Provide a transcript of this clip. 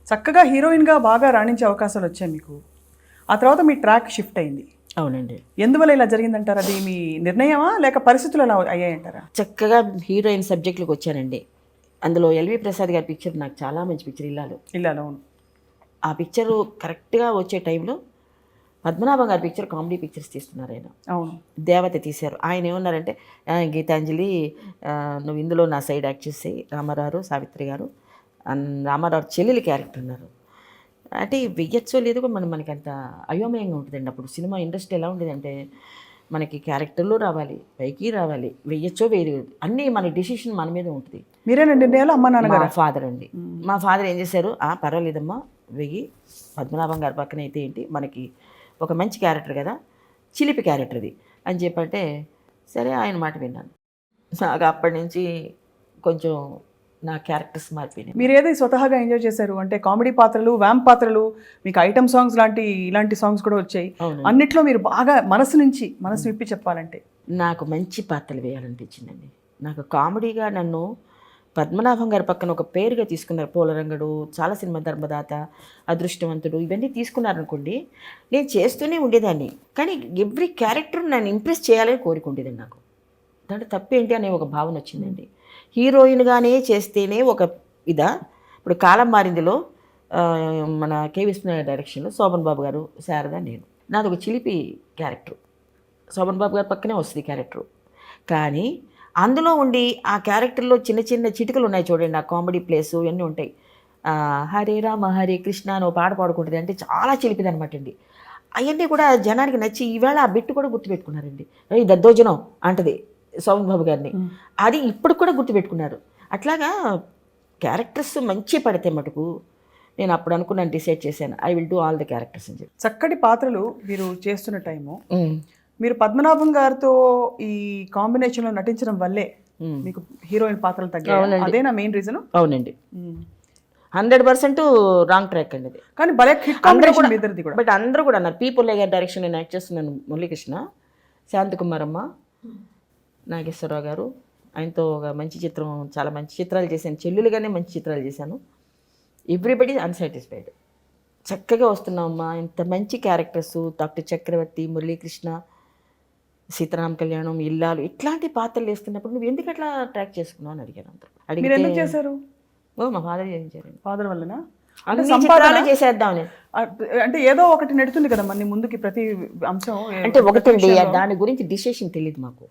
చక్కగా హీరోయిన్గా బాగా రాణించే అవకాశాలు వచ్చాయి మీకు. ఆ తర్వాత మీ ట్రాక్ షిఫ్ట్ అయింది. అవునండి. ఎందువల్ల ఇలా జరిగిందంటారు? అది మీ నిర్ణయమా లేక పరిస్థితులు అలా అయ్యాయంటారా? చక్కగా హీరోయిన్ సబ్జెక్టులకు వచ్చానండి. అందులో ఎల్వి ప్రసాద్ గారి పిక్చర్ నాకు చాలా మంచి పిక్చర్ ఇల్లాలు. ఇల్లాలో అవును. ఆ పిక్చరు కరెక్ట్గా వచ్చే టైంలో పద్మనాభం గారి పిక్చర్ కామెడీ పిక్చర్స్ తీస్తున్నారు ఆయన. అవును. దేవత తీశారు. ఆయన ఏమన్నారంటే గీతాంజలి నువ్వు ఇందులో నా సైడ్ యాక్ట్ చేసి రామారావు సావిత్రి గారు రామారావు చెల్లెలి క్యారెక్టర్ ఉన్నారు అంటే వెయ్యచ్చో లేదో కూడా మనకి అంత అయోమయంగా ఉంటుందండి. అప్పుడు సినిమా ఇండస్ట్రీ ఎలా ఉండేదంటే మనకి క్యారెక్టర్లు రావాలి, పైకి రావాలి, వెయ్యచ్చో వేయదు, అన్నీ మన డిసిషన్ మన మీద ఉంటుంది. మీరేనా నిర్ణయాలు అమ్మా నాన్నగారు? మా ఫాదర్ అండి. మా ఫాదర్ ఏం చేశారు, పర్వాలేదమ్మా వెయ్యి, పద్మనాభం గారి పక్కన అయితే ఏంటి, మనకి ఒక మంచి క్యారెక్టర్ కదా, చిలిపి క్యారెక్టర్ అది అని చెప్పంటే సరే ఆయన మాట విన్నాను. నాకు అప్పటి నుంచి కొంచెం నా క్యారెక్టర్స్ మారిపోయినాయి. మీరు ఏదో స్వతహాగా ఎంజాయ్ చేశారు అంటే కామెడీ పాత్రలు, వ్యాంప్ పాత్రలు, మీకు ఐటమ్ సాంగ్స్ ఇలాంటి సాంగ్స్ కూడా వచ్చాయి. అన్నిట్లో మీరు బాగా మనసు విప్పి చెప్పాలంటే నాకు మంచి పాత్రలు వేయాలనిపించిందండి. నాకు కామెడీగా నన్ను పద్మనాభం గారి పక్కన ఒక పేరుగా తీసుకున్నారు. పూలరంగడు, చాలా సినిమా, ధర్మదాత, అదృష్టవంతుడు, ఇవన్నీ తీసుకున్నారనుకోండి, నేను చేస్తూనే ఉండేదాన్ని. కానీ ఎవ్రీ క్యారెక్టర్ నన్ను ఇంప్రెస్ చేయాలని కోరుకుండేదండి. నాకు దాంట్లో తప్పేంటి అనే ఒక భావన వచ్చిందండి. హీరోయిన్గానే చేస్తేనే ఒక ఇప్పుడు కాలం మారిందిలో మన కే విశ్వనాథ్ డైరెక్షన్లో శోభన్ బాబు గారు, శారద, నేను, నాది ఒక చిలిపి క్యారెక్టర్. శోభన్ బాబు గారి పక్కనే వస్తుంది క్యారెక్టరు. కానీ అందులో ఉండి ఆ క్యారెక్టర్లో చిన్న చిన్న చిటికలు ఉన్నాయి చూడండి, ఆ కామెడీ ప్లేసు ఇవన్నీ ఉంటాయి. హరే రామ హరే కృష్ణ అని పాట పాడుకుంటుంది అంటే చాలా చిలిపిది అనమాట అండి. అవన్నీ కూడా జనానికి నచ్చి ఈవేళ ఆ బిట్టు కూడా గుర్తుపెట్టుకున్నారండి. ఈ దద్దోజనం అంటది శోభన్ బాబు గారిని, అది ఇప్పుడు కూడా గుర్తుపెట్టుకున్నారు. అట్లాగా క్యారెక్టర్స్ మంచి పడితే మటుకు నేను అప్పుడు అనుకున్నాను, డిసైడ్ చేశాను, I will do all the characters అని చెప్పి. చక్కటి పాత్రలు మీరు చేస్తున్న టైము, మీరు పద్మనాభం గారితో ఈ కాంబినేషన్లో నటించడం వల్లే మీకు హీరోయిన్ పాత్రలు తగ్గాయి. అదేనా మెయిన్ రీజన్? అవునండి, 100% రాంగ్ ట్రాక్ అండి అది. కానీ భలే హిట్ కాంబినేషన్ ఇద్దరిది కూడా. బట్ అందరూ కూడా అన్నారు. పీపుల్ గారి డైరెక్షన్ నేను యాక్ట్ చేస్తున్నాను, మురళీకృష్ణ, శాంతకుమారమ్మ, నాగేశ్వరరావు గారు, ఆయనతో ఒక మంచి చిత్రం, చాలా మంచి చిత్రాలు చేశాను, చెల్లులుగానే మంచి చిత్రాలు చేశాను. Everybody unsatisfied. చక్కగా వస్తున్నామమ్మా, ఇంత మంచి క్యారెక్టర్స్, డాక్టర్ చక్రవర్తి, మురళీకృష్ణ, సీతారామ కళ్యాణం, ఇల్లాలు, ఇట్లాంటి పాత్రలు వేస్తున్నప్పుడు నువ్వు ఎందుకు అట్లా ట్రాక్ చేసుకున్నావు అని అడిగాను. అందరూ మీరు ఎందుకు చేశారు? మా ఫాదర్ చేయించారండి. ఫాదర్ వల్లనా? సంపాదన చేసేద్దామని. అంటే ఏదో ఒకటి నెడుతుంది కదా మన ముందుకి ప్రతి అంశం. అంటే ఒకటండి, దాని గురించి డిసిషన్ తెలియదు మాకు.